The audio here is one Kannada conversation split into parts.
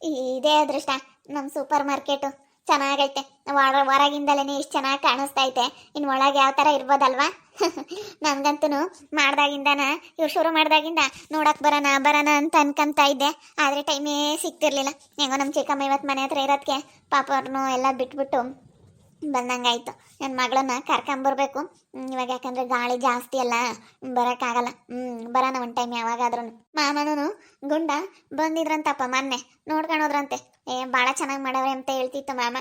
ಇದೇ ಅದೃಷ್ಟ. ನಮ್ಮ ಸೂಪರ್ ಮಾರ್ಕೆಟು ಚೆನ್ನಾಗೈತೆ. ಹೊರಗಿಂದಲೇ ಇಷ್ಟು ಚೆನ್ನಾಗಿ ಕಾಣಿಸ್ತಾ ಐತೆ, ಇನ್ನು ಒಳಗೆ ಯಾವ ಥರ ಇರ್ಬೋದಲ್ವಾ? ನನ್ಗಂತೂ ಮಾಡ್ದಾಗಿಂದನ ಇವ್ರು ಶುರು ಮಾಡ್ದಾಗಿಂದ ನೋಡಕ್ ಬರೋಣ ಬರೋಣ ಅಂತ ಅನ್ಕೊಂತಾ ಇದ್ದೆ. ಆದರೆ ಟೈಮೇ ಸಿಗ್ತಿರ್ಲಿಲ್ಲ. ಹೆಂಗೋ ನಮ್ಮ ಚಿಕ್ಕಮ್ಮ ಇವತ್ತು ಮನೆ ಹತ್ರ ಇರೋದಕ್ಕೆ ಪಾಪ ಅವ್ರನ್ನೂ ಎಲ್ಲ ಬಿಟ್ಬಿಟ್ಟು ಬಂದಂಗಾಯ್ತು. ನನ್ನ ಮಗಳನ್ನ ಕರ್ಕೊಂಬರ್ಬೇಕು ಇವಾಗ, ಯಾಕಂದ್ರೆ ಗಾಳಿ ಜಾಸ್ತಿ ಅಲ್ಲ, ಬರೋಕ್ಕಾಗಲ್ಲ. ಬರೋಣ ಒಂದು ಟೈಮ್ ಯಾವಾಗಾದ್ರೂ. ಮಾಮನೂ ಗುಂಡ ಬಂದಿದ್ರಂತಪ್ಪ ಮೊನ್ನೆ, ನೋಡ್ಕೊಂಡೋದ್ರಂತೆ. ಭಾಳ ಚೆನ್ನಾಗಿ ಮಾಡವ್ರೆ ಅಂತ ಹೇಳ್ತಿತ್ತು ಮಾಮ.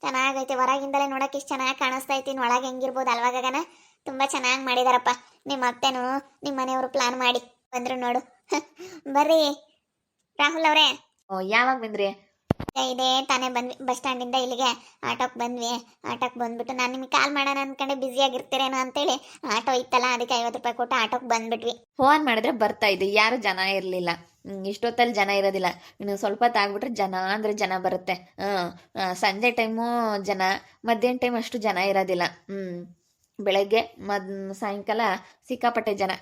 ಚೆನ್ನಾಗೈತೆ. ಹೊರಗಿಂದಲೇ ನೋಡಕ್ಕೆ ಇಷ್ಟು ಚೆನ್ನಾಗಿ ಕಾಣಿಸ್ತಾ ಐತಿ, ಇನ್ನು ಒಳಗೆ ಹೆಂಗಿರ್ಬೋದು ಅಲ್ವಾಗನ. ತುಂಬ ಚೆನ್ನಾಗಿ ಮಾಡಿದಾರಪ್ಪ. ನಿಮ್ಮ ಅತ್ತೆನೂ ನಿಮ್ಮ ಮನೆಯವರು ಪ್ಲಾನ್ ಮಾಡಿ ಬಂದರು ನೋಡು. ಬರ್ರಿ ರಾಹುಲ್ ಅವರೇ. ಯಾವಾಗ ಬಂದ್ರಿ? ಇದೇ ತಾನೇ ಬಂದ್ವಿ, ಬಸ್ ಸ್ಟ್ಯಾಂಡಿಂದ ಇಲ್ಲಿಗೆ ಆಟೋಕ್ಕೆ ಬಂದ್ವಿ. ಆಟೋಕ್ಕೆ ಬಂದ್ಬಿಟ್ಟು ನಾನು ನಿಮ್ಗೆ ಕಾಲ್ ಮಾಡೋಣ ಅಂದ್ಕೊಂಡೆ, ಬ್ಯುಸಿಯಾಗಿರ್ತೀರೇನೋ ಅಂತೇಳಿ ಆಟೋ ಇತ್ತಲ್ಲ, ಅದಕ್ಕೆ 50 ರೂಪಾಯಿ ಕೊಟ್ಟು ಆಟೋಕ್ಕೆ ಬಂದ್ಬಿಟ್ವಿ. ಫೋನ್ ಮಾಡಿದ್ರೆ ಬರ್ತಾ ಇದ್ದೆ, ಯಾರು ಜನ ಇರಲಿಲ್ಲ. ಇಷ್ಟೊತ್ತಲ್ಲಿ ಜನ ಇರೋದಿಲ್ಲ, ಇನ್ನು ಸ್ವಲ್ಪ ಹೊತ್ತು ಆಗ್ಬಿಟ್ರೆ ಜನ ಅಂದರೆ ಜನ ಬರುತ್ತೆ. ಸಂಜೆ ಟೈಮು ಜನ, ಮಧ್ಯಾಹ್ನ ಟೈಮ್ ಅಷ್ಟು ಜನ ಇರೋದಿಲ್ಲ. ಬೆಳಗ್ಗೆ ಸಾಯಂಕಾಲ ಸಿಕ್ಕಾಪಟ್ಟೆ ಜನ.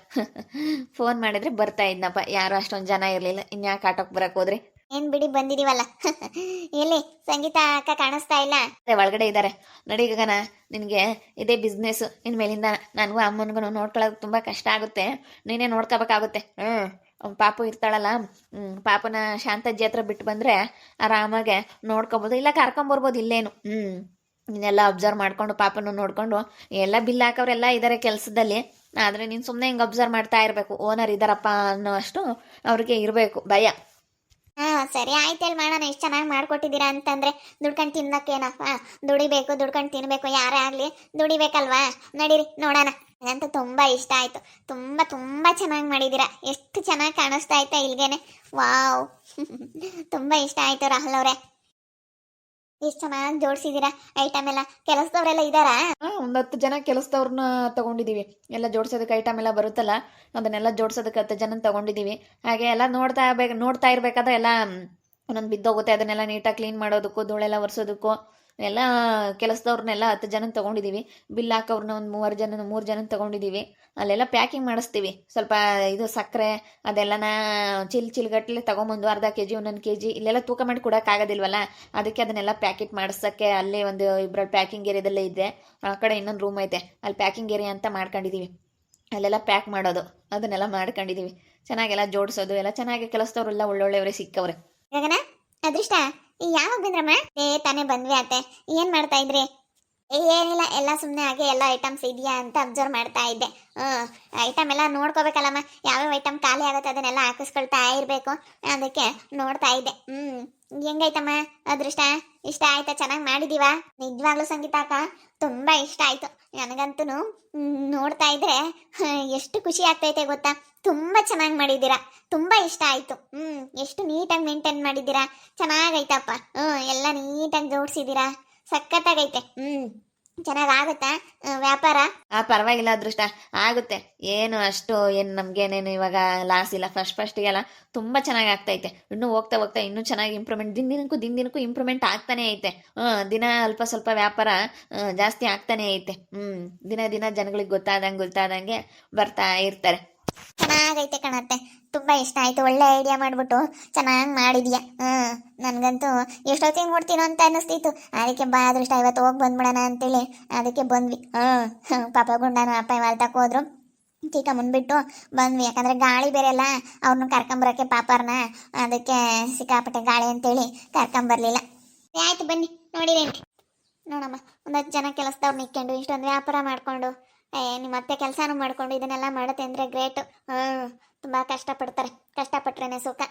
ಫೋನ್ ಮಾಡಿದ್ರೆ ಬರ್ತಾ ಇದ್ನಪ್ಪ, ಯಾರು ಅಷ್ಟೊಂದು ಜನ ಇರಲಿಲ್ಲ. ಇನ್ಯಾಕೆ ಆಟೋಕ್ಕೆ ಬರಕ್ಕೆ ಹೋದ್ರಿ? ಏನ್ ಬಿಡಿ ಬಂದಿದೀವಲ್ಲ. ಎಲ್ಲಿ ಸಂಗೀತ ಅಕ್ಕ ಕಾಣಿಸ್ತಾ ಇಲ್ಲ? ಒಳಗಡೆ ಇದ್ದಾರೆ. ನಡಿ ಗಗನ, ನಿನಗೆ ಇದೇ ಬಿಸ್ನೆಸ್ ಇನ್ಮೇಲಿಂದ. ನನಗೂ ಅಮ್ಮನಿಗೂ ನೋಡ್ಕೊಳ್ಳೋದು ತುಂಬ ಕಷ್ಟ ಆಗುತ್ತೆ, ನೀನೇ ನೋಡ್ಕೋಬೇಕಾಗುತ್ತೆ. ಪಾಪು ಇರ್ತಾಳಲ್ಲ, ಪಾಪನ ಶಾಂತಜ್ಜಿ ಹತ್ರ ಬಿಟ್ಟು ಬಂದರೆ ಆರಾಮಾಗೆ ನೋಡ್ಕೊಬೋದು, ಇಲ್ಲ ಕರ್ಕೊಂಬರ್ಬೋದು ಇಲ್ಲೇನು. ನೀನೆಲ್ಲ ಅಬ್ಸರ್ವ್ ಮಾಡ್ಕೊಂಡು ಪಾಪನ ನೋಡ್ಕೊಂಡು. ಎಲ್ಲ ಬಿಲ್ ಹಾಕೋರೆಲ್ಲ ಇದ್ದಾರೆ ಕೆಲಸದಲ್ಲಿ, ಆದರೆ ನೀನು ಸುಮ್ಮನೆ ಹಿಂಗೆ ಅಬ್ಸರ್ವ್ ಮಾಡ್ತಾ ಇರಬೇಕು. ಓನರ್ ಇದ್ದಾರಪ್ಪ ಅನ್ನೋ ಅಷ್ಟು ಅವ್ರಿಗೆ ಇರಬೇಕು ಭಯ. ಸರಿ ಆಯ್ತು, ಹೇಳಿ ಮಾಡೋಣ. ಇಷ್ಟು ಚೆನ್ನಾಗಿ ಮಾಡ್ಕೊಟ್ಟಿದ್ದೀರಾ ಅಂತಂದ್ರೆ ದುಡ್ಕೊಂಡು ತಿನ್ನಕ್ಕೇನಪ್ಪ, ದುಡಿಬೇಕು, ದುಡ್ಕೊಂಡು ತಿನ್ಬೇಕು. ಯಾರೇ ಆಗಲಿ ದುಡಿಬೇಕಲ್ವಾ? ನಡೀರಿ ನೋಡೋಣ. ನಂತೂ ತುಂಬ ಇಷ್ಟ ಆಯಿತು. ತುಂಬ ತುಂಬ ಚೆನ್ನಾಗಿ ಮಾಡಿದ್ದೀರಾ. ಎಷ್ಟು ಚೆನ್ನಾಗಿ ಕಾಣಿಸ್ತಾ ಐತೆ ಇಲ್ಗೇನೆ. ವಾವ್. ತುಂಬ ಇಷ್ಟ ಆಯಿತು ರಾಹುಲ್ ಅವರೇ. ಎಷ್ಟು ಚೆನ್ನಾಗಿ ಜೋಡಿಸಿದ್ದೀರಾ ಐಟಮ್ ಎಲ್ಲ. ಕೆಲಸದವರೆಲ್ಲ ಇದ್ದಾರಾ? ಒಂದು 10 ಜನ ಕೆಲಸದವ್ರನ್ನ ತಗೊಂಡಿದ್ದೀವಿ. ಎಲ್ಲ ಜೋಡ್ಸೋದಕ್ಕೆ ಐಟಮ್ ಎಲ್ಲ ಬರುತ್ತಲ್ಲ, ಅದನ್ನೆಲ್ಲ ಜೋಡ್ಸೋದಕ್ಕೆ 10 ಜನ ತಗೊಂಡಿದ್ದೀವಿ. ಹಾಗೆ ಎಲ್ಲ ನೋಡ್ತಾ ಇರಬೇಕಾದ್ರೆ ಎಲ್ಲ ಒಂದೊಂದು ಬಿದ್ದೋಗುತ್ತೆ, ಅದನ್ನೆಲ್ಲ ನೀಟಾಗಿ ಕ್ಲೀನ್ ಮಾಡೋದಕ್ಕೂ ಧೂಳೆಲ್ಲ ಒರೆಸೋದಕ್ಕೂ ಎಲ್ಲ ಕೆಲಸದವ್ರನ್ನೆಲ್ಲ 10 ಜನ ತಗೊಂಡಿದ್ದೀವಿ. ಬಿಲ್ ಹಾಕೋರ್ನ ಒಂದು 3 ಜನ ತಗೊಂಡಿದ್ದೀವಿ. ಅಲ್ಲೆಲ್ಲ ಪ್ಯಾಕಿಂಗ್ ಮಾಡಿಸ್ತೀವಿ. ಸ್ವಲ್ಪ ಇದು ಸಕ್ಕರೆ ಅದೆಲ್ಲನ ಚಿಲ್ಗಟ್ಟಲೆ ತೊಗೊಂಬಂದು ಅರ್ಧ kg 1 kg ಇಲ್ಲೆಲ್ಲ ತೂಕ ಮಾಡಿ ಕೊಡೋಕ್ಕಾಗೋದಿಲ್ವಲ್ಲ, ಅದಕ್ಕೆ ಅದನ್ನೆಲ್ಲ ಪ್ಯಾಕೆಟ್ ಮಾಡಿಸೋಕ್ಕೆ ಅಲ್ಲೇ ಒಂದು ಇಬ್ಬರಲ್ಲಿ ಪ್ಯಾಕಿಂಗ್ ಏರಿಯಾದಲ್ಲೇ ಇದೆ. ಆ ಕಡೆ ಇನ್ನೊಂದು ರೂಮ್ ಐತೆ, ಅಲ್ಲಿ ಪ್ಯಾಕಿಂಗ್ ಏರಿಯಾ ಅಂತ ಮಾಡ್ಕೊಂಡಿದ್ದೀವಿ. ಅಲ್ಲೆಲ್ಲ ಪ್ಯಾಕ್ ಮಾಡೋದು ಅದನ್ನೆಲ್ಲ ಮಾಡ್ಕೊಂಡಿದ್ದೀವಿ. ಚೆನ್ನಾಗೆಲ್ಲ ಜೋಡಿಸೋದು ಎಲ್ಲ ಚೆನ್ನಾಗಿ. ಕೆಲಸದವ್ರೆಲ್ಲ ಒಳ್ಳೊಳ್ಳೆಯವರೇ ಸಿಕ್ಕವ್ರೆ. ಗಗನ, ಅದೃಷ್ಟ, ಯಾವಾಗ ಬಂದ್ರಮ್ಮ? ತಾನೇ ಬಂದ್ವಿ ಅತ್ತೆ. ಏನು ಮಾಡ್ತಾ ಇದ್ರಿ? ಏನಿಲ್ಲ, ಎಲ್ಲ ಸುಮ್ಮನೆ ಹಾಗೆ ಎಲ್ಲ ಐಟಮ್ಸ್ ಇದೆಯಾ ಅಂತ ಅಬ್ಸರ್ವ್ ಮಾಡ್ತಾ ಇದ್ದೆ. ಐಟಮ್ ಎಲ್ಲ ನೋಡ್ಕೋಬೇಕಲ್ಲಮ್ಮ, ಯಾವ್ಯಾವ ಐಟಮ್ ಖಾಲಿ ಆಗುತ್ತೆ ಅದನ್ನೆಲ್ಲ ಹಾಕಿಸ್ಕೊಳ್ತಾ ಇರಬೇಕು. ಅದಕ್ಕೆ ನೋಡ್ತಾ ಇದ್ದೆ. ಹೆಂಗೈತಮ್ಮ ಅದೃಷ್ಟ? ಇಷ್ಟ ಆಯ್ತಾ? ಚೆನ್ನಾಗಿ ಮಾಡಿದೀವ? ನಿಜವಾಗ್ಲೂ ಸಂಗೀತ ಅಕ್ಕ ತುಂಬ ಇಷ್ಟ ಆಯಿತು ನನಗಂತೂ. ನೋಡ್ತಾ ಇದ್ರೆ ಎಷ್ಟು ಖುಷಿ ಆಗ್ತೈತೆ ಗೊತ್ತಾ. ತುಂಬ ಚೆನ್ನಾಗಿ ಮಾಡಿದ್ದೀರಾ, ತುಂಬ ಇಷ್ಟ ಆಯಿತು. ಎಷ್ಟು ನೀಟಾಗಿ ಮೇಂಟೈನ್ ಮಾಡಿದ್ದೀರಾ, ಚೆನ್ನಾಗೈತಪ್ಪ. ಎಲ್ಲ ನೀಟಾಗಿ ಜೋಡಿಸಿದ್ದೀರಾ, ಸಖತ್ತಾಗೈತೆ. ಚೆನ್ನಾಗಾಗುತ್ತಾ ವ್ಯಾಪಾರ? ಪರವಾಗಿಲ್ಲ ಅದೃಷ್ಟ, ಆಗುತ್ತೆ. ಏನು ಅಷ್ಟು ಏನು ನಮಗೇನೇನು ಇವಾಗ ಲಾಸ್ ಇಲ್ಲ. ಫಸ್ಟಿಗೆಲ್ಲ ತುಂಬ ಚೆನ್ನಾಗಿ ಆಗ್ತೈತೆ. ಇನ್ನೂ ಹೋಗ್ತಾ ಹೋಗ್ತಾ ಇನ್ನೂ ಚೆನ್ನಾಗಿ ಇಂಪ್ರೂವ್ಮೆಂಟ್, ದಿನದಿನಕ್ಕೂ ಇಂಪ್ರೂವ್ಮೆಂಟ್ ಆಗ್ತಾನೆ ಐತೆ. ದಿನ ಅಲ್ಪ ಸ್ವಲ್ಪ ವ್ಯಾಪಾರ ಜಾಸ್ತಿ ಆಗ್ತಾನೆ ಐತೆ. ದಿನ ಜನಗಳಿಗೆ ಗೊತ್ತಾದಂಗೆ ಬರ್ತಾ ಇರ್ತಾರೆ. ಚೆನ್ನಾಗೈತೆ ಕಣತ್ತೆ, ತುಂಬ ಇಷ್ಟ ಆಯಿತು. ಒಳ್ಳೆ ಐಡಿಯಾ ಮಾಡಿಬಿಟ್ಟು ಚೆನ್ನಾಗಿ ಮಾಡಿದ್ಯಾ. ನನಗಂತೂ ಎಷ್ಟೊತ್ತಿಗೆ ನೋಡ್ತೀನೋ ಅಂತ ಅನ್ನಿಸ್ತಿತ್ತು. ಅದಕ್ಕೆ ಬಾ ಅದೃಷ್ಟ, ಇವತ್ತು ಹೋಗಿ ಬಂದ್ಬಿಡೋಣ ಅಂತೇಳಿ ಅದಕ್ಕೆ ಬಂದ್ವಿ. ಪಾಪ ಗುಂಡನ ಅಪ್ಪ ಹೊಲ್ತಕ್ಕೆ ಹೋದ್ರು, ಚೀಕ ಮುಂದ್ಬಿಟ್ಟು ಬಂದ್ವಿ. ಯಾಕಂದರೆ ಗಾಳಿ ಬೇರೆ ಅಲ್ಲ, ಅವ್ರನ್ನ ಕರ್ಕೊಂಬರೋಕ್ಕೆ ಪಾಪರ್ನ, ಅದಕ್ಕೆ ಸಿಕ್ಕಾಪಟ್ಟೆ ಗಾಳಿ ಅಂತೇಳಿ ಕರ್ಕೊಂಬರ್ಲಿಲ್ಲ. ಆಯಿತು ಬನ್ನಿ ನೋಡಿರೇನ್ರಿ. ನೋಡಮ್ಮ, ಒಂದು 10 ಜನ ಕೆಲಸದವ್ರು ನಿಕ್ಕೊಂಡು ಇಷ್ಟೊಂದು ವ್ಯಾಪಾರ ಮಾಡಿಕೊಂಡು, ನಿಮ್ಮ ಅತ್ತೆ ಕೆಲಸನೂ ಮಾಡ್ಕೊಂಡು ಇದನ್ನೆಲ್ಲ ಮಾಡುತ್ತೆ ಅಂದರೆ ಗ್ರೇಟು. ತುಂಬ ಕಷ್ಟಪಟ್ರೇನೆ ಸುಖ.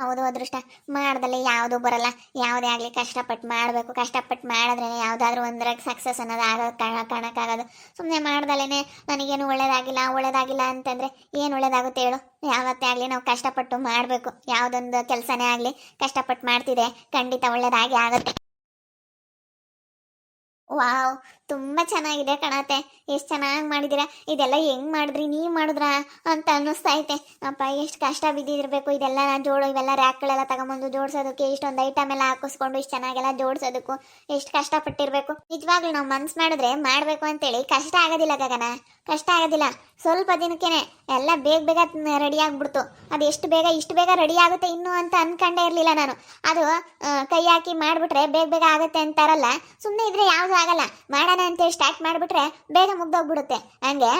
ಹೌದು ಅದೃಷ್ಟ, ಮಾಡ್ದಲ್ಲಿ ಯಾವುದೂ ಬರಲ್ಲ. ಯಾವುದೇ ಆಗಲಿ ಕಷ್ಟಪಟ್ಟು ಮಾಡಬೇಕು. ಕಷ್ಟಪಟ್ಟು ಮಾಡಿದ್ರೆ ಯಾವುದಾದ್ರೂ ಒಂದ್ರಾಗ ಸಕ್ಸಸ್ ಅನ್ನೋದು ಕಾಣಕ್ಕಾಗೋದು. ಸುಮ್ಮನೆ ಮಾಡ್ದಲೇ ನನಗೇನು ಒಳ್ಳೇದಾಗಿಲ್ಲ ಅಂತಂದರೆ ಏನು ಒಳ್ಳೇದಾಗುತ್ತೆ ಹೇಳು? ಯಾವತ್ತೇ ಆಗಲಿ ನಾವು ಕಷ್ಟಪಟ್ಟು ಮಾಡಬೇಕು. ಯಾವುದೊಂದು ಕೆಲಸನೇ ಆಗಲಿ ಕಷ್ಟಪಟ್ಟು ಮಾಡ್ತಿದೆ, ಖಂಡಿತ ಒಳ್ಳೇದಾಗಿ ಆಗುತ್ತೆ. ವಾವ್, ತುಂಬಾ ಚೆನ್ನಾಗಿದೆ ಕಣತೆ. ಎಷ್ಟು ಚೆನ್ನಾಗಿ ಮಾಡಿದ್ದೀರಾ. ಇದೆಲ್ಲ ಹೆಂಗ್ ಮಾಡಿದ್ರಿ, ನೀವು ಮಾಡಿದ್ರಾ ಅಂತ ಅನ್ನಿಸ್ತಾ ಐತೆ. ಅಪ್ಪ, ಎಷ್ಟು ಕಷ್ಟ ಬಿದ್ದಿದಿರ್ಬೇಕು ಇದೆಲ್ಲ ಇವೆಲ್ಲ ರ್ಯಾಕ್ಗಳೆಲ್ಲ ತಗೊಂಬಂದು ಜೋಡ್ಸೋದಕ್ಕೆ, ಇಷ್ಟೊಂದು ಐಟಮ್ ಎಲ್ಲ ಹಾಕಿಸ್ಕೊಂಡು ಇಷ್ಟು ಚೆನ್ನಾಗೆಲ್ಲ ಜೋಡ್ಸೋದಕ್ಕೂ ಎಷ್ಟು ಕಷ್ಟಪಟ್ಟಿರ್ಬೇಕು. ನಿಜವಾಗ್ಲೂ ನಾವು ಮನ್ಸು ಮಾಡಿದ್ರೆ ಮಾಡಬೇಕು ಅಂತೇಳಿ ಕಷ್ಟ ಆಗೋದಿಲ್ಲ ಗಗನ, ಕಷ್ಟ ಆಗೋದಿಲ್ಲ. ಸ್ವಲ್ಪ ದಿನಕ್ಕೇನೆ ಎಲ್ಲ ಬೇಗ ಬೇಗ ರೆಡಿ ಆಗ್ಬಿಡ್ತು. ಅದು ಎಷ್ಟು ಬೇಗ ಇಷ್ಟು ಬೇಗ ರೆಡಿ ಆಗುತ್ತೆ ಇನ್ನು ಅಂತ ಅನ್ಕೊಂಡೇ ಇರಲಿಲ್ಲ ನಾನು. ಅದು ಕೈ ಹಾಕಿ ಮಾಡಿಬಿಟ್ರೆ ಬೇಗ ಬೇಗ ಆಗುತ್ತೆ ಅಂತಾರಲ್ಲ, ಸುಮ್ಮನೆ ಇದ್ರೆ ಯಾವುದು ಆಗಲ್ಲ. ಮಾಡೋಣ ಅಂತೇಳಿ ಸ್ಟಾರ್ಟ್ ಮಾಡಿಬಿಟ್ರೆ ಬೇಗ ಮುಗ್ದೋಗ್ಬಿಡುತ್ತೆ. ಹಂಗೆ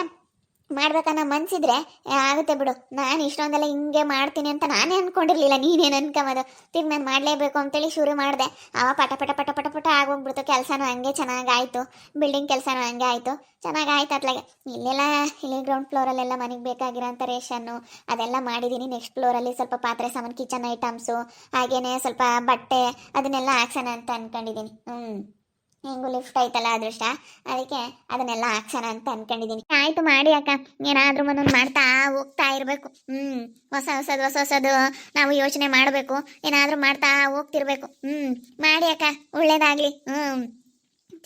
ಮಾಡ್ಬೇಕನ್ನೋ ಮನ್ಸಿದ್ರೆ ಆಗುತ್ತೆ ಬಿಡು. ನಾನು ಇಷ್ಟೊಂದೆಲ್ಲ ಹಿಂಗೆ ಮಾಡ್ತೀನಿ ಅಂತ ನಾನೇ ಅನ್ಕೊಂಡಿರ್ಲಿಲ್ಲ. ನೀನೇನು ಅನ್ಕೊಂಬೋದು. ತಿರ್ಗಿ ನಾನು ಮಾಡಲೇಬೇಕು ಅಂತೇಳಿ ಶುರು ಮಾಡಿದೆ. ಅವ ಪಟ ಪಟ ಪಟ ಪಟ ಪಟ ಆಗೋಗ್ಬಿಡ್ತು. ಕೆಲಸನೂ ಹಂಗೆ ಚೆನ್ನಾಗಾಯಿತು, ಬಿಲ್ಡಿಂಗ್ ಕೆಲಸನೂ ಹಂಗೆ ಆಯಿತು, ಚೆನ್ನಾಗಾಯ್ತು. ಅತ್ಲಾಗೆ ಇಲ್ಲಿ ಗ್ರೌಂಡ್ ಫ್ಲೋರಲ್ಲೆಲ್ಲ ಮನೆಗೆ ಬೇಕಾಗಿರೋಂಥ ರೇಷನ್ನು ಅದೆಲ್ಲ ಮಾಡಿದ್ದೀನಿ. ನೆಕ್ಸ್ಟ್ ಫ್ಲೋರಲ್ಲಿ ಸ್ವಲ್ಪ ಪಾತ್ರೆ ಸಾಮಾನು, ಕಿಚನ್ ಐಟಮ್ಸು, ಹಾಗೇನೆ ಸ್ವಲ್ಪ ಬಟ್ಟೆ ಅದನ್ನೆಲ್ಲ ಹಾಕ್ಸೋಣ ಅಂತ ಅನ್ಕೊಂಡಿದ್ದೀನಿ. ಹೆಂಗು ಲಿಫ್ಟ್ ಐತಲ್ಲ ಅದೃಷ್ಟ, ಅದಕ್ಕೆ ಅದನ್ನೆಲ್ಲ ಹಾಕ್ಸೋಣ ಅಂತ ಅನ್ಕೊಂಡಿದ್ದೀನಿ. ಆಯ್ತು ಮಾಡಿ ಅಕ್ಕ, ಏನಾದ್ರೂ ಒಂದೊಂದು ಮಾಡ್ತಾ ಹೋಗ್ತಾ ಇರಬೇಕು. ಹೊಸದು ನಾವು ಯೋಚನೆ ಮಾಡಬೇಕು, ಏನಾದ್ರೂ ಮಾಡ್ತಾ ಹೋಗ್ತಿರ್ಬೇಕು. ಮಾಡಿ ಅಕ್ಕ, ಒಳ್ಳೇದಾಗ್ಲಿ.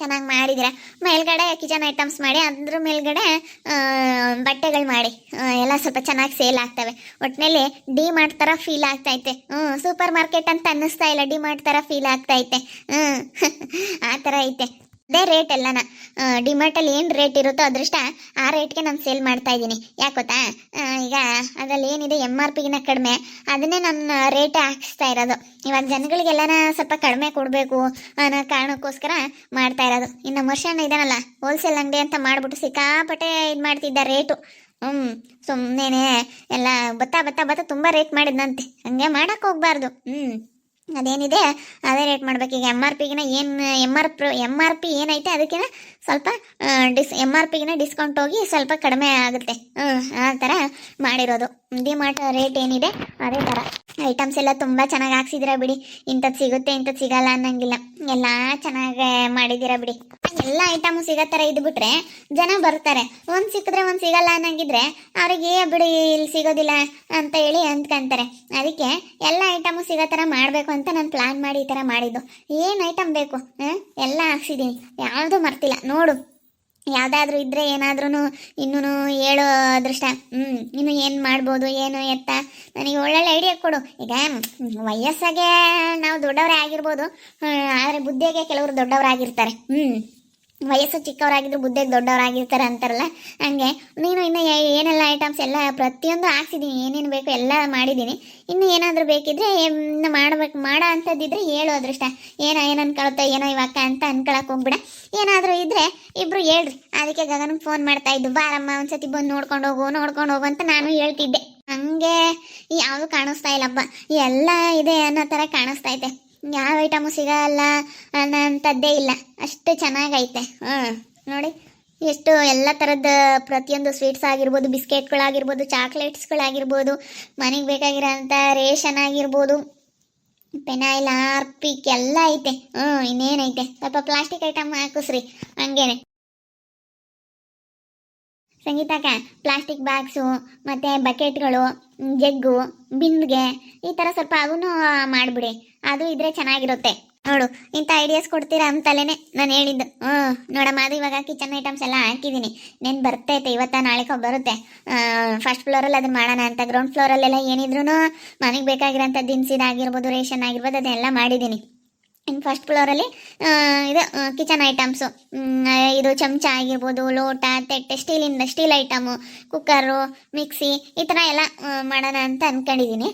ಚೆನ್ನಾಗಿ ಮಾಡಿದ್ದೀರಾ. ಮೇಲ್ಗಡೆ ಕಿಚನ್ ಐಟಮ್ಸ್ ಮಾಡಿ, ಅದ್ರ ಮೇಲ್ಗಡೆ ಬಟ್ಟೆಗಳು ಮಾಡಿ, ಎಲ್ಲ ಸ್ವಲ್ಪ ಚೆನ್ನಾಗಿ ಸೇಲ್ ಆಗ್ತವೆ. ಒಟ್ಟಿನಲ್ಲಿ ಡಿ ಮಾರ್ಟ್ ಥರ ಫೀಲ್ ಆಗ್ತೈತೆ. ಸೂಪರ್ ಮಾರ್ಕೆಟ್ ಅಂತ ಅನ್ನಿಸ್ತಾ ಇಲ್ಲ, ಡಿ ಮಾರ್ಟ್ ಥರ ಫೀಲ್ ಆಗ್ತೈತೆ. ಆ ಥರ ಐತೆ. ಅದೇ ರೇಟ್ ಎಲ್ಲನ ಡಿಮಾರ್ಟಲ್ಲಿ ಏನು ರೇಟ್ ಇರುತ್ತೋ ಅದೃಷ್ಟ ಆ ರೇಟ್ಗೆ ನಾನು ಸೇಲ್ ಮಾಡ್ತಾ ಇದ್ದೀನಿ. ಯಾಕೆ ಗೊತ್ತಾ, ಈಗ ಅದರಲ್ಲಿ ಏನಿದೆ MRPಗಿನ ಕಡಿಮೆ, ಅದನ್ನೇ ನಾನು ರೇಟ್ ಹಾಕಿಸ್ತಾ ಇರೋದು. ಇವಾಗ ಜನಗಳಿಗೆಲ್ಲನ ಸ್ವಲ್ಪ ಕಡಿಮೆ ಕೊಡಬೇಕು ಅನ್ನೋ ಕಾರಣಕ್ಕೋಸ್ಕರ ಮಾಡ್ತಾ ಇರೋದು. ಇನ್ನು ವರ್ಷನ ಇದಾನಲ್ಲ, ಹೋಲ್ಸೇಲ್ ಅಂಗಡಿ ಅಂತ ಮಾಡಿಬಿಟ್ಟು ಸಿಕ್ಕಾಪಟ್ಟೆ ಇದು ಮಾಡ್ತಿದ್ದ ರೇಟು. ಸುಮ್ಮನೆ ಎಲ್ಲ ಬತ್ತಾ ತುಂಬ ರೇಟ್ ಮಾಡಿದ್ನಂತೆ. ಹಂಗೆ ಮಾಡೋಕ್ಕೆ ಹೋಗ್ಬಾರ್ದು. ಅದೇನಿದೆ ಅದೇ ರೇಟ್ ಮಾಡ್ಬೇಕು. ಈಗ MRPಗಿನ ಏನು MRP ಏನೈತೆ ಅದಕ್ಕಿಂತ ಸ್ವಲ್ಪ MRPಗಿನ ಡಿಸ್ಕೌಂಟ್ ಹೋಗಿ ಸ್ವಲ್ಪ ಕಡಿಮೆ ಆಗುತ್ತೆ. ಆ ಥರ ಮಾಡಿರೋದು. ಡಿಮಾರ್ಟ್ ರೇಟ್ ಏನಿದೆ ಅದೇ ಥರ. ಐಟಮ್ಸ್ ಎಲ್ಲ ತುಂಬ ಚೆನ್ನಾಗಿ ಹಾಕ್ಸಿದ್ದೀರಾ ಬಿಡಿ. ಇಂಥದ್ದು ಸಿಗುತ್ತೆ ಇಂಥದ್ದು ಸಿಗಲ್ಲ ಅನ್ನಂಗಿಲ್ಲ, ಎಲ್ಲ ಚೆನ್ನಾಗಿ ಮಾಡಿದ್ದೀರಾ ಬಿಡಿ. ಎಲ್ಲ ಐಟಮು ಸಿಗೋ ಥರ ಇದ್ಬಿಟ್ರೆ ಜನ ಬರ್ತಾರೆ. ಒಂದು ಸಿಕ್ಕಿದ್ರೆ ಒಂದು ಸಿಗಲ್ಲ ಅನ್ನಂಗಿದ್ರೆ ಅವರಿಗೆ ಬಿಡಿ ಇಲ್ಲಿ ಸಿಗೋದಿಲ್ಲ ಅಂತ ಹೇಳಿ ಅಂದ್ಕೊಂತಾರೆ. ಅದಕ್ಕೆ ಎಲ್ಲ ಐಟಮು ಸಿಗೋ ಥರ ಮಾಡಬೇಕು ಅಂತ ನಾನು ಪ್ಲ್ಯಾನ್ ಮಾಡಿ ಈ ಥರ ಮಾಡಿದ್ದು. ಏನು ಐಟಮ್ ಬೇಕು ಎಲ್ಲ ಹಾಕ್ಸಿದ್ದೀನಿ, ಯಾವುದೂ ಮರ್ತಿಲ್ಲ. ನೋಡು, ಯಾವುದಾದ್ರೂ ಇದ್ದರೆ ಏನಾದ್ರೂ ಇನ್ನೂ ಹೇಳೋ ಅದೃಷ್ಟ. ಇನ್ನು ಏನು ಮಾಡ್ಬೋದು ಏನು ಎತ್ತ ನನಗೆ ಒಳ್ಳೊಳ್ಳೆ ಐಡಿಯಾ ಕೊಡು. ಈಗ ವಯಸ್ಸಾಗೆ ನಾವು ದೊಡ್ಡವರೇ ಆಗಿರ್ಬೋದು, ಆದರೆ ಬುದ್ಧಿಯಾಗೆ ಕೆಲವರು ದೊಡ್ಡವರಾಗಿರ್ತಾರೆ. ವಯಸ್ಸು ಚಿಕ್ಕವರಾಗಿದ್ರು ಬುದ್ಧಿಗೆ ದೊಡ್ಡವರಾಗಿರ್ತಾರೆ ಅಂತಾರಲ್ಲ, ಹಂಗೆ ನೀನು ಇನ್ನು ಏನೆಲ್ಲ ಐಟಮ್ಸ್ ಎಲ್ಲ ಪ್ರತಿಯೊಂದು ಹಾಕ್ಸಿದ್ದೀನಿ. ಏನೇನು ಬೇಕು ಎಲ್ಲ ಮಾಡಿದ್ದೀನಿ. ಇನ್ನು ಏನಾದರೂ ಬೇಕಿದ್ರೆ ಇನ್ನು ಮಾಡೋ ಅಂಥದ್ದಿದ್ರೆ ಹೇಳು ಅದೃಷ್ಟ. ಏನು ಅನ್ಕೊಳುತ್ತೋ ಏನೋ ಇವಾಗ ಅಂತ ಅನ್ಕೊಳಕ್ಕೆ ಹೋಗ್ಬಿಡ. ಏನಾದರೂ ಇದ್ದರೆ ಇಬ್ಬರು ಹೇಳ್ರಿ. ಅದಕ್ಕೆ ಗಗನಿಗೆ ಫೋನ್ ಮಾಡ್ತಾ ಇದ್ದು, ಬಾರಮ್ಮ ಒಂದ್ಸತಿ ಬಂದು ನೋಡ್ಕೊಂಡು ಹೋಗು ಅಂತ ನಾನು ಹೇಳ್ತಿದ್ದೆ. ಹಂಗೆ ಯಾವುದು ಕಾಣಿಸ್ತಾ ಇಲ್ಲಪ್ಪ, ಎಲ್ಲ ಇದೆ ಅನ್ನೋ ಥರ ಕಾಣಿಸ್ತೈತೆ. ಯಾವ ಐಟಮು ಸಿಗಲ್ಲ ಅನ್ನೋಂಥದ್ದೇ ಇಲ್ಲ, ಅಷ್ಟು ಚೆನ್ನಾಗೈತೆ. ನೋಡಿ ಎಷ್ಟು ಎಲ್ಲ ಥರದ ಪ್ರತಿಯೊಂದು ಸ್ವೀಟ್ಸ್ ಆಗಿರ್ಬೋದು, ಬಿಸ್ಕೆಟ್ಗಳಾಗಿರ್ಬೋದು, ಚಾಕ್ಲೇಟ್ಸ್ಗಳಾಗಿರ್ಬೋದು, ಮನೆಗೆ ಬೇಕಾಗಿರೋಂಥ ರೇಷನ್ ಆಗಿರ್ಬೋದು, ಪೆನಾಯಿಲ್, ಹಾರ್ಪಿಕ್ ಎಲ್ಲ ಐತೆ. ಇನ್ನೇನೈತೆ, ಸ್ವಲ್ಪ ಪ್ಲಾಸ್ಟಿಕ್ ಐಟಮ್ ಹಾಕಿಸ್ರಿ ಹಂಗೇನೆ. ಸಂಗೀತಕ್ಕ, ಪ್ಲಾಸ್ಟಿಕ್ ಬ್ಯಾಗ್ಸು ಮತ್ತು ಬಕೆಟ್ಗಳು, ಜಗ್ಗು, ಬಿಂದಿಗೆ ಈ ಥರ ಸ್ವಲ್ಪ ಅವನು ಮಾಡಿಬಿಡಿ. ಅದು ಇದ್ರೆ ಚೆನ್ನಾಗಿರುತ್ತೆ. ನೋಡು, ಇಂಥ ಐಡಿಯಾಸ್ ಕೊಡ್ತೀರಾ ಅಂತಲೇ ನಾನು ಹೇಳಿದ್ದು. ನೋಡಮ್ಮ, ಅದು ಇವಾಗ ಕಿಚನ್ ಐಟಮ್ಸ್ ಎಲ್ಲ ಹಾಕಿದ್ದೀನಿ. ನೆನ್ ಬರ್ತೈತೆ, ಇವತ್ತ ನಾಳೆಕೋ ಬರುತ್ತೆ. ಫಸ್ಟ್ ಫ್ಲೋರಲ್ಲಿ ಅದನ್ನ ಮಾಡೋಣ ಅಂತ. ಗ್ರೌಂಡ್ ಫ್ಲೋರಲ್ಲೆಲ್ಲ ಏನಿದ್ರು ಮನೆಗೆ ಬೇಕಾಗಿರೋಂಥ ದಿನಸಿದಾಗಿರ್ಬೋದು, ರೇಷನ್ ಆಗಿರ್ಬೋದು, ಅದನ್ನೆಲ್ಲ ಮಾಡಿದ್ದೀನಿ. ಇನ್ನು ಫಸ್ಟ್ ಫ್ಲೋರಲ್ಲಿ ಇದು ಕಿಚನ್ ಐಟಮ್ಸು, ಇದು ಚಮಚ ಆಗಿರ್ಬೋದು, ಲೋಟ, ತಟ್ಟೆ, ಸ್ಟೀಲ್ ಐಟಮು, ಕುಕ್ಕರು, ಮಿಕ್ಸಿ ಈ ಥರ ಎಲ್ಲ ಮಾಡೋಣ ಅಂತ ಅಂದ್ಕೊಂಡಿದ್ದೀನಿ.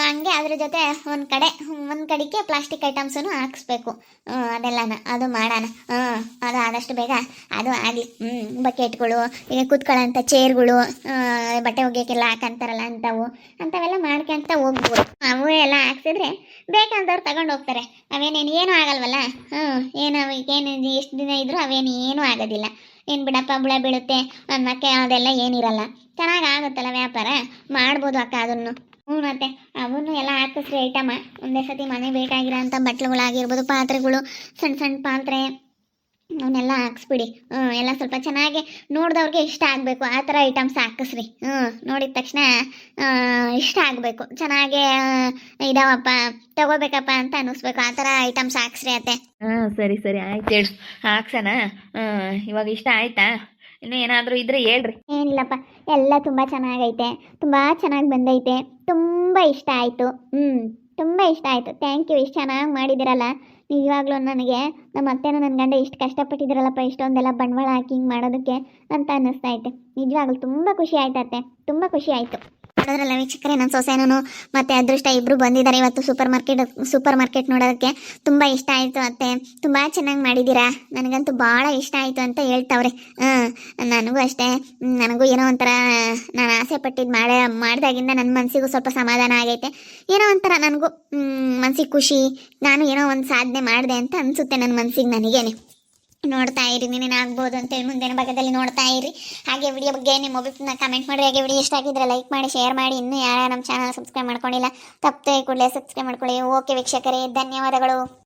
ಹಂಗೆ ಅದ್ರ ಜೊತೆ ಒಂದು ಕಡೆಗೆ ಪ್ಲಾಸ್ಟಿಕ್ ಐಟಮ್ಸನ್ನು ಹಾಕಿಸ್ಬೇಕು. ಅದೆಲ್ಲನ ಅದು ಮಾಡೋಣ. ಅದು ಆದಷ್ಟು ಬೇಗ ಅದು ಆಗಲಿ. ಬಕೆಟ್ಗಳು, ಈಗ ಕೂತ್ಕೊಳ್ಳೋಂಥ ಚೇರ್ಗಳು, ಬಟ್ಟೆ ಒಗೆಯೋಕ್ಕೆಲ್ಲ ಹಾಕಂತಾರಲ್ಲ ಅಂಥವೆಲ್ಲ ಮಾಡ್ಕೊಂತ ಹೋಗ್ಬೋದು. ಅವು ಎಲ್ಲ ಹಾಕ್ಸಿದ್ರೆ ಬೇಕಂತವ್ರು ತಗೊಂಡು ಹೋಗ್ತಾರೆ. ಅವೇನೇನು ಆಗಲ್ವಲ್ಲ. ಏನು ಎಷ್ಟು ದಿನ ಇದ್ರೂ ಅವೇನೇನು ಆಗೋದಿಲ್ಲ. ಏನು ಬಿಡಪ್ಪ, ಬುಳ ಬೀಳುತ್ತೆ ಅನ್ನೋಕ್ಕೆ ಅದೆಲ್ಲ ಏನಿರಲ್ಲ. ಚೆನ್ನಾಗಿ ಆಗುತ್ತಲ್ಲ ವ್ಯಾಪಾರ, ಮಾಡ್ಬೋದು ಅಕ್ಕ ಅದನ್ನು. ಮತ್ತೆ ಅವನು ಎಲ್ಲ ಹಾಕಿಸ್ರಿ ಐಟಮ. ಒಂದೇ ಸತಿ ಮನೆ ಬೇಕಾಗಿರೋಂಥ ಬಟ್ಲುಗಳಾಗಿರ್ಬೋದು, ಪಾತ್ರೆಗಳು, ಸಣ್ಣ ಪಾತ್ರೆ, ಅವನ್ನೆಲ್ಲ ಹಾಕ್ಸ್ಬಿಡಿ. ಎಲ್ಲ ಸ್ವಲ್ಪ ಚೆನ್ನಾಗಿ ನೋಡಿದವ್ರಿಗೆ ಇಷ್ಟ ಆಗಬೇಕು ಆ ಥರ ಐಟಮ್ಸ್ ಹಾಕಿಸ್ರಿ. ನೋಡಿದ ತಕ್ಷಣ ಇಷ್ಟ ಆಗಬೇಕು, ಚೆನ್ನಾಗೇ ಇದಾವಪ್ಪ ತಗೋಬೇಕಪ್ಪ ಅಂತ ಅನ್ನಿಸ್ಬೇಕು, ಆ ಥರ ಐಟಮ್ಸ್ ಹಾಕ್ಸ್ರಿ ಅತ್ತೆ. ಹಾಂ ಸರಿ ಸರಿ ಆಯ್ತು ಹೇಳು, ಹಾಕ್ಸೋಣ. ಇವಾಗ ಇಷ್ಟ ಆಯ್ತಾ? ಇನ್ನೂ ಏನಾದರೂ ಇದ್ರೆ ಹೇಳ್ರಿ. ಏನಿಲ್ಲಪ್ಪ, ಎಲ್ಲ ತುಂಬ ಚೆನ್ನಾಗೈತೆ, ತುಂಬ ಚೆನ್ನಾಗಿ ಬಂದೈತೆ, ತುಂಬ ಇಷ್ಟ ಆಯಿತು. ತುಂಬ ಇಷ್ಟ ಆಯಿತು. ಥ್ಯಾಂಕ್ ಯು, ಇಷ್ಟು ಚೆನ್ನಾಗಿ ಮಾಡಿದ್ದೀರಲ್ಲ. ನಿಜವಾಗ್ಲೂ ನನಗೆ ನಮ್ಮ ಅತ್ತೆನೂ ನನ್ನ ಗಂಡ ಇಷ್ಟು ಕಷ್ಟಪಟ್ಟಿದ್ದೀರಲ್ಲಪ್ಪ, ಇಷ್ಟೊಂದೆಲ್ಲ ಬಂಡವಾಳ ಹಾಕಿ ಹಿಂಗೆ ಮಾಡೋದಕ್ಕೆ ಅಂತ ಅನ್ನಿಸ್ತಾ ಐತೆ. ನಿಜವಾಗ್ಲೂ ತುಂಬ ಖುಷಿ ಆಯ್ತತ್ತೆ, ತುಂಬ ಖುಷಿ ಆಯಿತು. ನೋಡೋದ್ರಲ್ಲ ವೀಕ್ಷಕರೇ, ನನ್ನ ಸೊಸೆನೂ ಮತ್ತು ಅದೃಷ್ಟ ಇಬ್ಬರು ಬಂದಿದ್ದಾರೆ ಇವತ್ತು ಸೂಪರ್ ಮಾರ್ಕೆಟ್ ನೋಡೋದಕ್ಕೆ. ತುಂಬ ಇಷ್ಟ ಆಯಿತು ಅತ್ತೆ, ತುಂಬ ಚೆನ್ನಾಗಿ ಮಾಡಿದ್ದೀರಾ, ನನಗಂತೂ ಭಾಳ ಇಷ್ಟ ಆಯಿತು ಅಂತ ಹೇಳ್ತಾವ್ರೆ. ನನಗೂ ಅಷ್ಟೇ, ನನಗೂ ಏನೋ ಒಂಥರ ನಾನು ಆಸೆ ಪಟ್ಟಿದ್ದು ಮಾಡಿದಾಗಿಂದ ನನ್ನ ಮನಸ್ಸಿಗೂ ಸ್ವಲ್ಪ ಸಮಾಧಾನ ಆಗೈತೆ. ಏನೋ ಒಂಥರ ನನಗೂ ಮನಸ್ಸಿಗೆ ಖುಷಿ, ನಾನು ಏನೋ ಒಂದು ಸಾಧನೆ ಮಾಡಿದೆ ಅಂತ ಅನಿಸುತ್ತೆ ನನ್ನ ಮನಸ್ಸಿಗೆ ನನಗೇನೆ. ನೋಡ್ತಾ ಇರಿ, ನೀನೇನು ಆಗ್ಬೋದು ಅಂತೇಳಿ ಮುಂದಿನ ಭಾಗದಲ್ಲಿ ನೋಡ್ತಾ ಇರಿ. ಹಾಗೆ ವಿಡಿಯೋ ಬಗ್ಗೆ ನಿಮ್ಮ ಒಬ್ಬರನ್ನ ಕಮೆಂಟ್ ಮಾಡಿ. ಹಾಗೆ ವಿಡಿಯೋ ಇಷ್ಟ ಆಗಿದ್ರೆ ಲೈಕ್ ಮಾಡಿ, ಶೇರ್ ಮಾಡಿ. ಇನ್ನೂ ಯಾರು ನಮ್ಮ ಚಾನಲ್ ಸಬ್ಸ್ಕ್ರೈಬ್ ಮಾಡ್ಕೊಂಡಿಲ್ಲ ತಪ್ಪದೆ ಕೂಡಲೇ ಸಬ್ಸ್ಕ್ರೈಬ್ ಮಾಡ್ಕೊಳ್ಳಿ. ಓಕೆ ವೀಕ್ಷಕರೇ, ಧನ್ಯವಾದಗಳು.